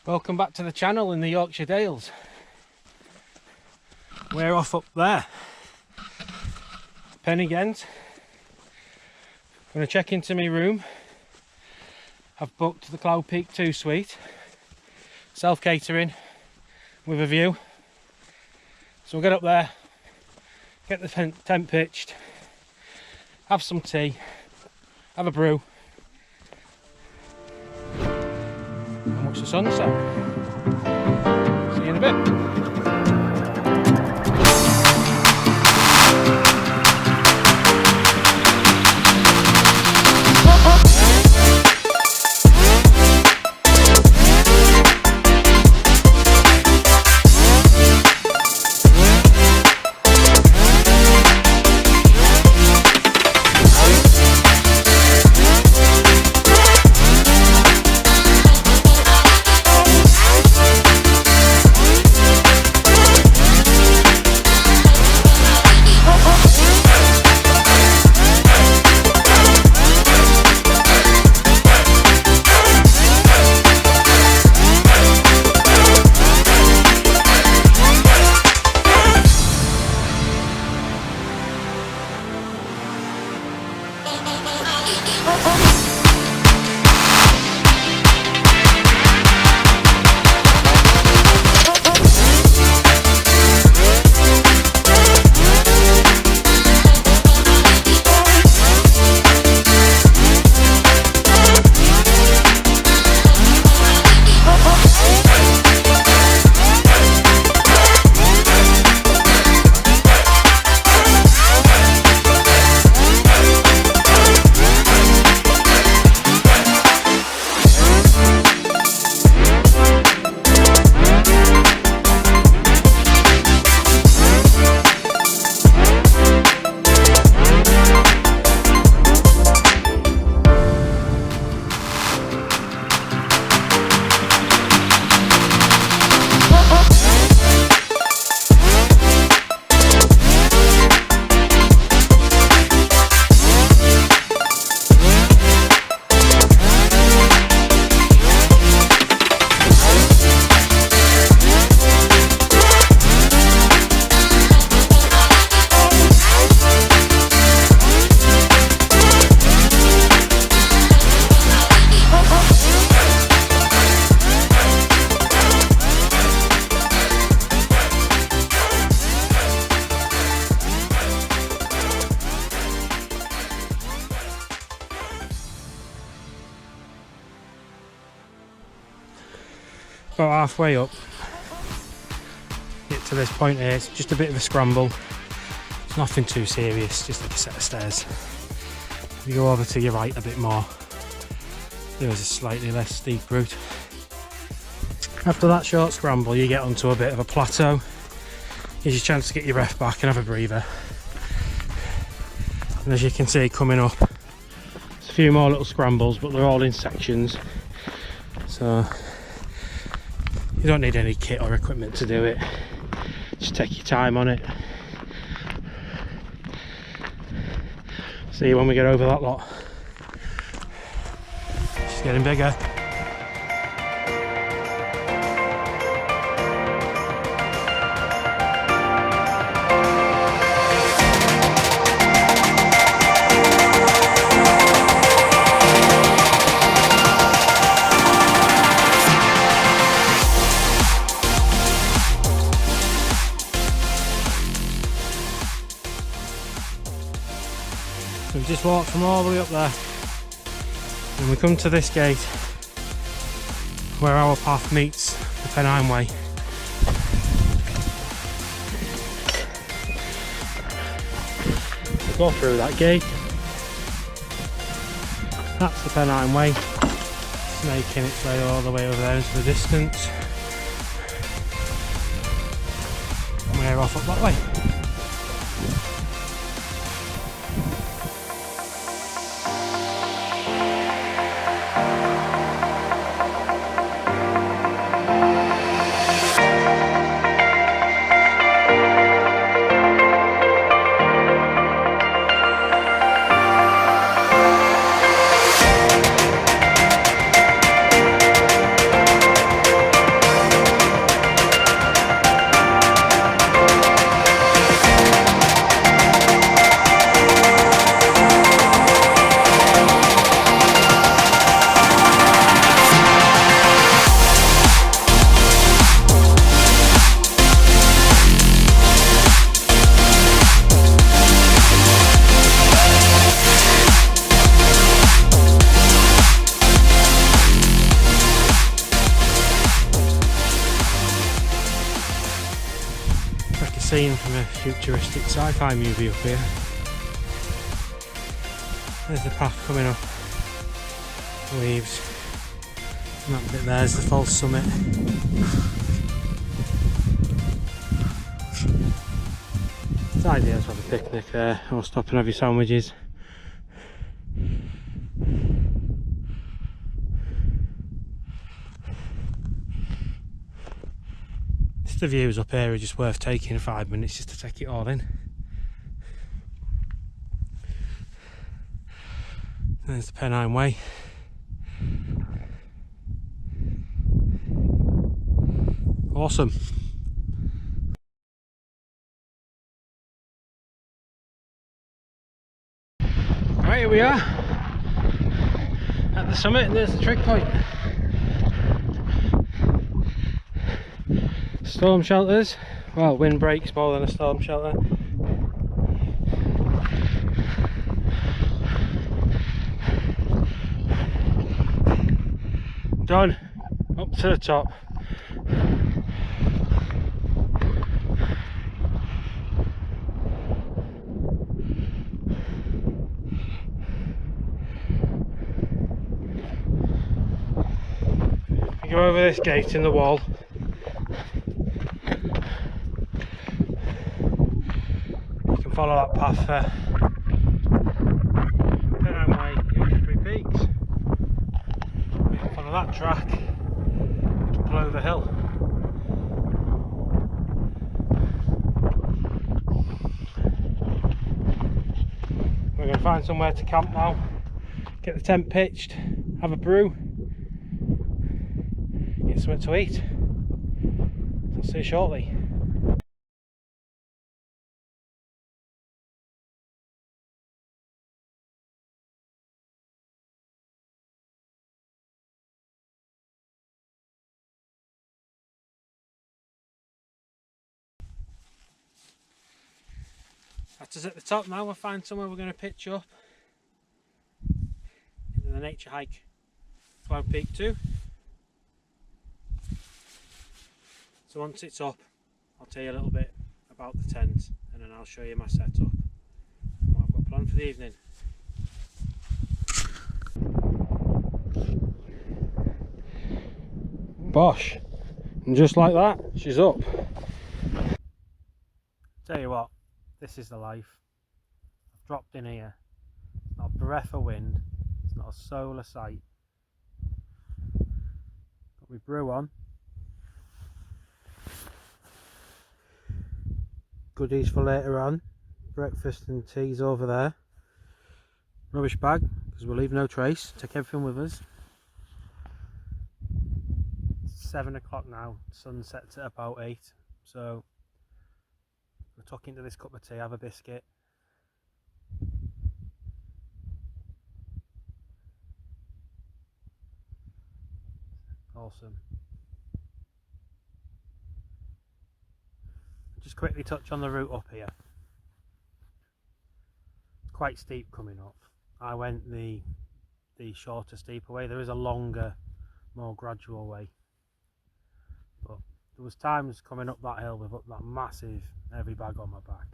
Welcome back to the channel in the Yorkshire Dales. We're off up there, Pen-y-ghent. Going to check into my room. I've booked the Cloud Peak 2 suite, self-catering with a view. So we'll get up there, get the tent pitched, have some tea, have a brew, and watch the sunset. See you in a bit. About halfway up, get to this point here, it's just a bit of a scramble. It's nothing too serious, just like a set of stairs. If you go over to your right a bit more, there is a slightly less steep route. After that short scramble, you get onto a bit of a plateau. Gives you a chance to get your breath back and have a breather. And as you can see coming up, there's a few more little scrambles, but they're all in sections. So you don't need any kit or equipment to do it. Just take your time on it. See you when we get over that lot. It's getting bigger. We've just walked from all the way up there and we come to this gate where our path meets the Pen-y-ghent way. We'll go through that gate. That's the Pen-y-ghent way, making its way all the way over there into the distance. And we're off up that way. scene from a futuristic sci-fi movie up here. There's the path coming up. Leaves. And that bit there's the false summit. It's ideal to have a picnic there, or stop and have your sandwiches. Just the views up here are just worth taking 5 minutes just to take it all in. There's the Pen-y-ghent Way. Awesome. Right, here we are at the summit, and there's the trig point. Storm shelters. Well, wind breaks more than a storm shelter. Done. Up to the top. We go over this gate in the wall. You can follow that path there. Pen-y-ghent Way, Yorkshire Peaks. We can follow that track up over the hill. We're going to find somewhere to camp now, get the tent pitched, have a brew, get something to eat. I'll see you shortly. That's us at the top now. We'll find somewhere we're going to pitch up into the Naturehike Cloud Peak 2. So once it's up, I'll tell you a little bit about the tent, and then I'll show you my setup and what I've got planned for the evening. Bosh! And just like that, she's up. Tell you what, this is the life. I've dropped in here, not a breath of wind, it's not a solar sight. Got my brew on. Goodies for later on. Breakfast and tea's over there. Rubbish bag, because we'll leave no trace. Take everything with us. It's 7 o'clock now. Sun sets at about 8. So we'll tuck into this cup of tea, have a biscuit. Awesome. Just quickly touch on the route up here. It's quite steep coming up. I went the shorter, steeper way. There is a longer, more gradual way. But there was times coming up that hill with that massive heavy bag on my back.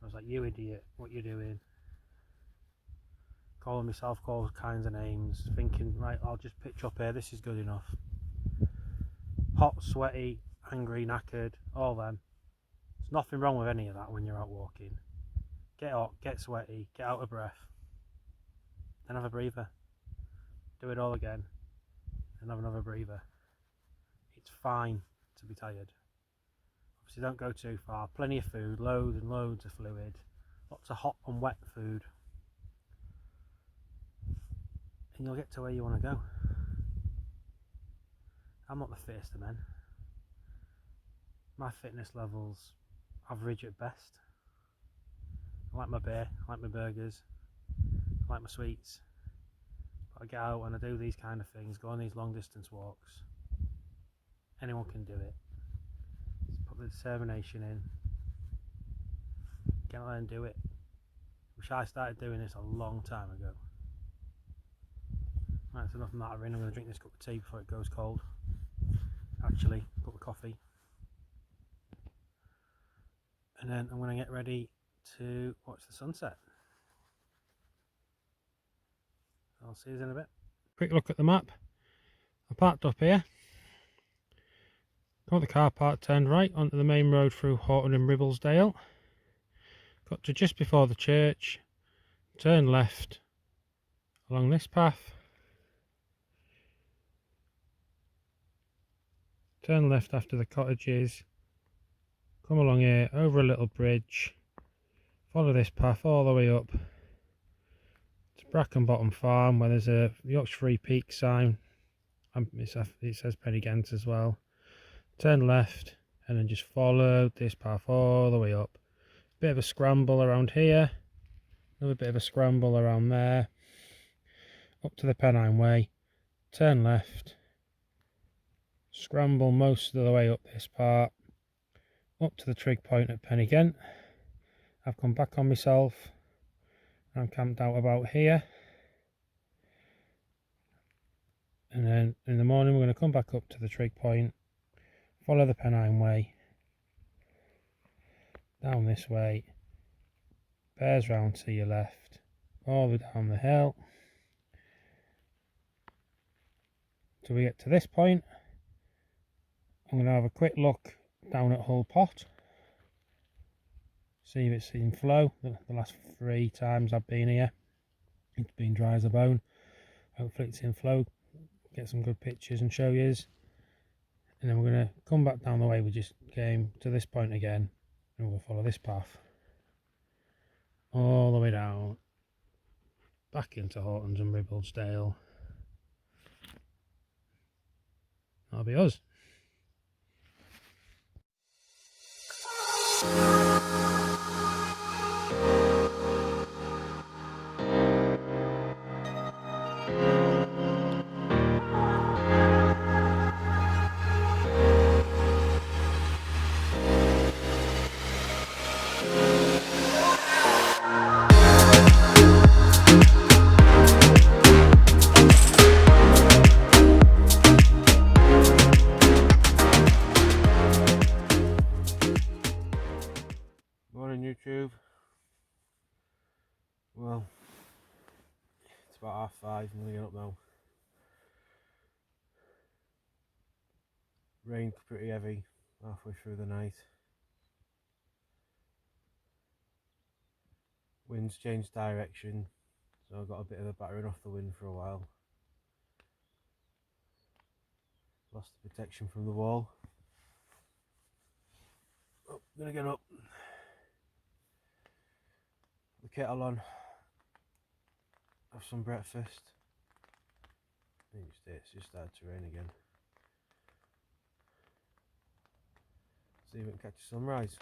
I was like, you idiot, what you doing? Calling myself all kinds of names, thinking, right, I'll just pitch up here, this is good enough. Hot, sweaty, angry, knackered, all them. There's nothing wrong with any of that when you're out walking. Get hot, get sweaty, get out of breath, then have a breather. Do it all again, and have another breather. It's fine to be tired. Obviously don't go too far. Plenty of food, loads and loads of fluid, lots of hot and wet food, and you'll get to where you want to go. I'm not the fittest of men. My fitness level's average at best. I like my beer, I like my burgers, I like my sweets. But I get out and I do these kind of things, go on these long distance walks. Anyone can do it. Just put the determination in. Get out there and do it. Wish I started doing this a long time ago. Right, so enough mattering. I'm going to drink this cup of tea before it goes cold. Actually, cup of coffee. and then I'm going to get ready to watch the sunset. I'll see you in a bit. Quick look at the map. I parked up here, got the car park, turned right onto the main road through Horton In Ribblesdale, got to just before the church, turned left along this path, turn left after the cottages, come along here over a little bridge, follow this path all the way up to Bracken Bottom Farm, where there's a Yorkshire Peak sign. It says Pen-y-ghent as well. Turn left and then just follow this path all the way up. Bit of a scramble around here, another bit of a scramble around there, up to the Pen-y-ghent way, turn left, scramble most of the way up this part, up to the trig point at Pen-y-ghent. I've come back on myself, I'm camped out about here, and then in the morning we're going to come back up to the trig point, follow the Pen-y-ghent way, down this way, bears round to your left, all the way down the hill, till we get to this point. I'm going to have a quick look down at Hull Pot, see if it's in flow. The last 3 times I've been here, it's been dry as a bone. Hopefully it's in flow, get some good pictures and show yous. And then we're going to come back down the way we just came to this point again, and we'll follow this path all the way down, back into Horton In Ribblesdale. That'll be us. YouTube. Well, it's about 5:30, I'm going to get up now. Rained pretty heavy halfway through the night. Wind's changed direction, so I got a bit of a battering off the wind for a while. Lost the protection from the wall. Oh, I'm going to get up. The kettle on, have some breakfast. I think it's just started to rain again. See if we can catch a sunrise.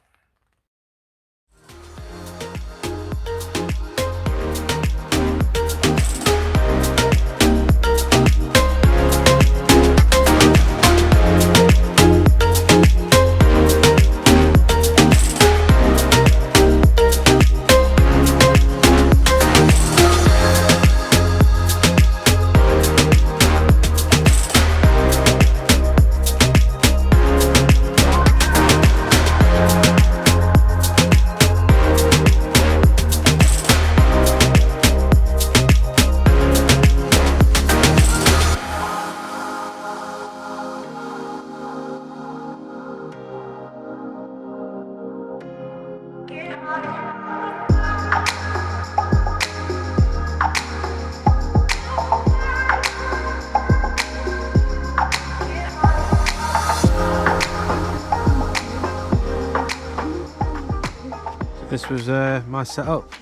This was my setup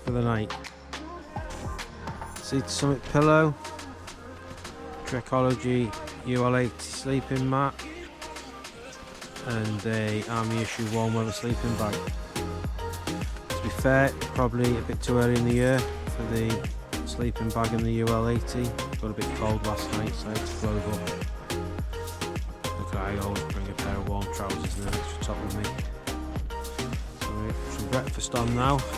for the night. Seat Summit pillow, Trekology UL80 sleeping mat, and a Army issue warm weather sleeping bag. To be fair, probably a bit too early in the year for the sleeping bag and the UL80. Got a bit cold last night, so I had to close up. Look, I always bring a pair of warm trousers and an extra top with me. Some breakfast on now. That's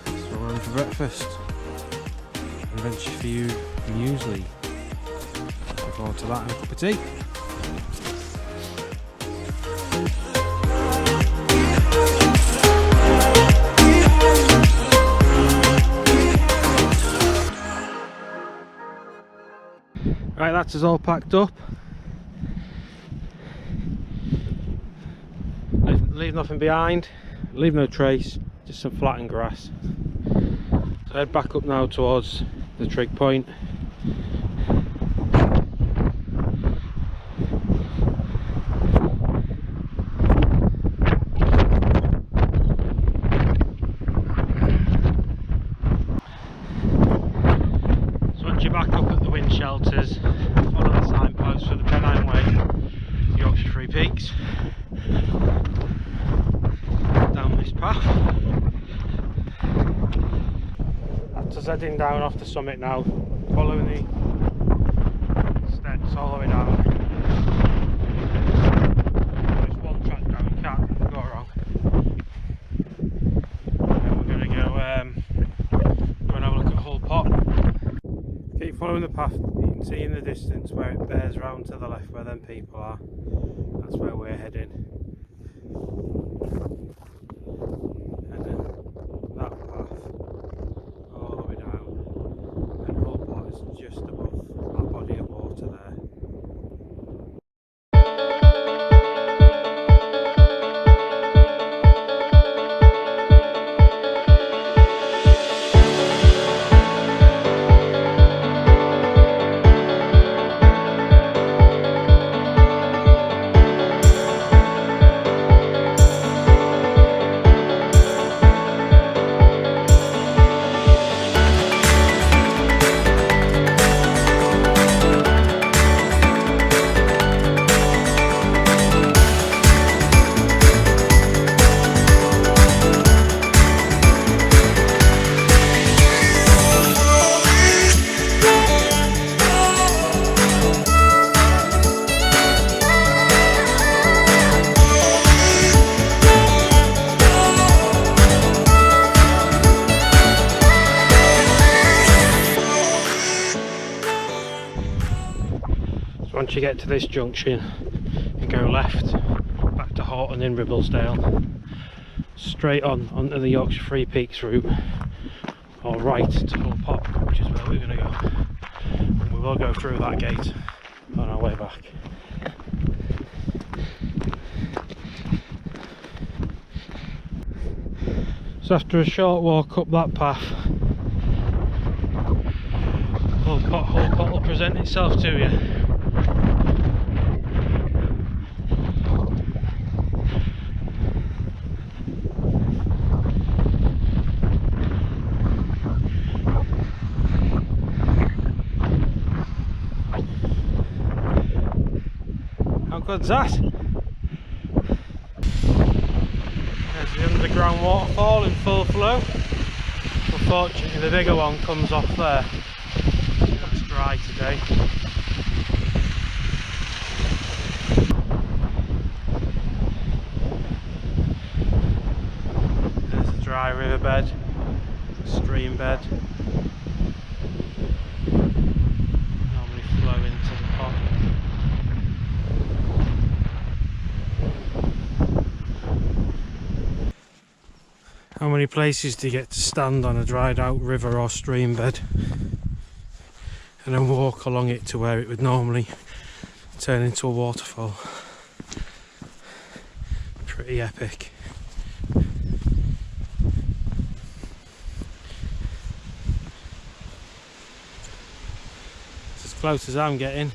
what we're having for breakfast. Adventure for you muesli. Looking forward to that and a cup of tea. Right, that's us all packed up. Leave nothing behind, leave no trace, just some flattened grass. So head back up now towards the trig point. So once you're back up at the wind shelters, follow the signposts for the Pen-y-ghent Yorkshire Free Peaks. Down this path. That's us heading down off the summit now, following the steps all the way down. There's one track down, you can't go wrong. And we're going to go and have a look at Hull Pot. Keep following the path, you can see in the distance where it bears round to the left where them people are. That's where we're heading. And then that path all the way down, and Hull Pot is just above that body of water there. Once you get to this junction, you go left back to Horton In Ribblesdale, straight on onto the Yorkshire Free Peaks route, or right to Hull Pot, which is where we're going to go. And we will go through that gate on our way back. So after a short walk up that path, Hull Pot will present itself to you. How good's that? There's the underground waterfall in full flow. Unfortunately the bigger one comes off there. That's dry today. There's a dry riverbed, stream bed. Normally flow into the pot. How many places do you get to stand on a dried out river or stream bed and then walk along it to where it would normally turn into a waterfall? Pretty epic. It's as close as I'm getting.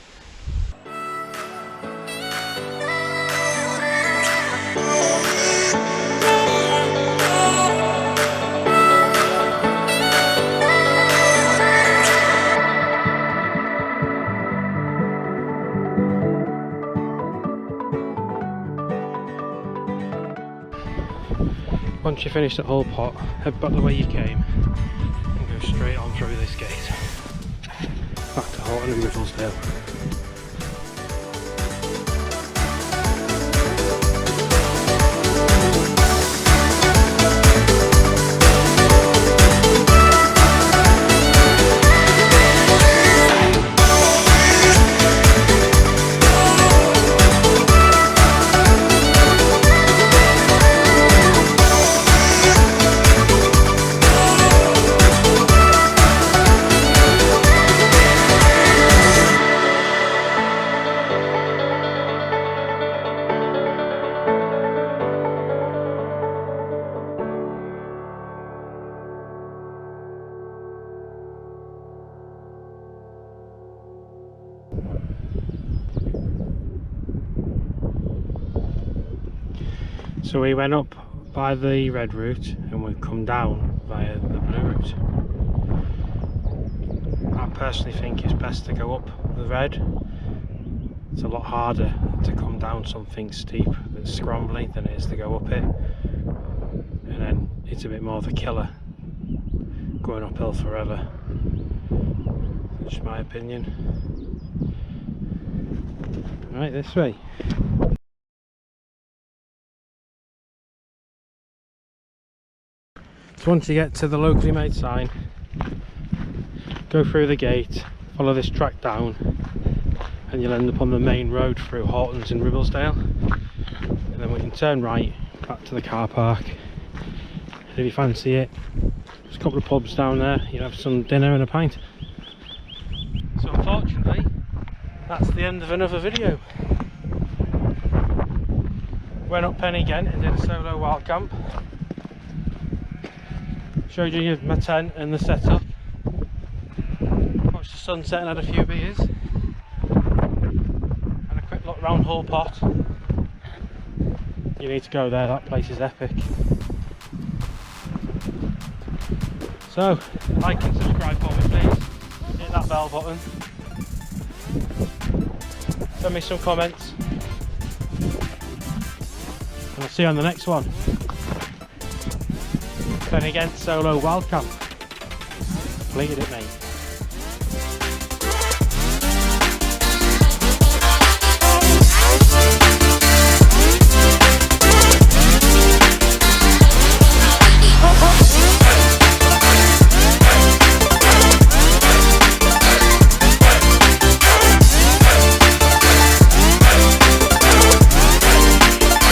Once you're finished at Hull Pot, head back the way you came and go straight on through this gate back to Horton In Ribblesdale. So we went up by the red route and we've come down via the blue route. I personally think it's best to go up the red. It's a lot harder to come down something steep that's scrambly than it is to go up it, and then it's a bit more of a killer going uphill forever. That's just my opinion. Right, this way. So once you get to the locally made sign, go through the gate, follow this track down, and you'll end up on the main road through Horton's in Ribblesdale, and then we can turn right back to the car park. And if you fancy it, there's a couple of pubs down there, you'll have some dinner and a pint. So unfortunately, that's the end of another video. Went up Pen-y-ghent and did a solo wild camp. Showed you my tent and the setup. Watched the sunset and had a few beers. And a quick look around Hull Pot. You need to go there, that place is epic. So, like and subscribe for me please. Hit that bell button. Send me some comments. And I'll see you on the next one. Pen-y-ghent solo wild camp. Completed it, mate.